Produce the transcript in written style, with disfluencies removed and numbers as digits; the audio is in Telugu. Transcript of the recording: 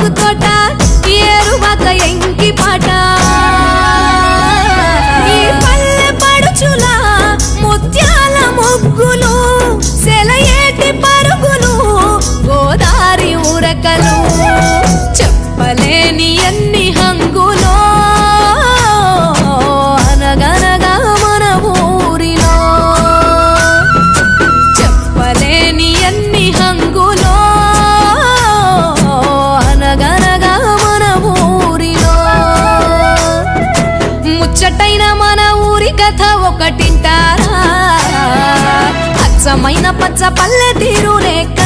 మాకు తోట ఏరువాక ఎంకి పాట ఈ పల్లె పడుచుల ముత్యాల ముగ్గులు సెలయేటి పరుగులు గోదారి ఉరకలు చెప్పలేని ఎన్ని హంగులో అనగనగా మన ఊరిలో చెప్పలేని ఎన్ని హంగులో అనగనగా మన ఊరిలో ముచ్చటైన మన ఊరి కథ ఒకటింటారా అచ్చమైన పచ్చ పల్లె తీరు లేక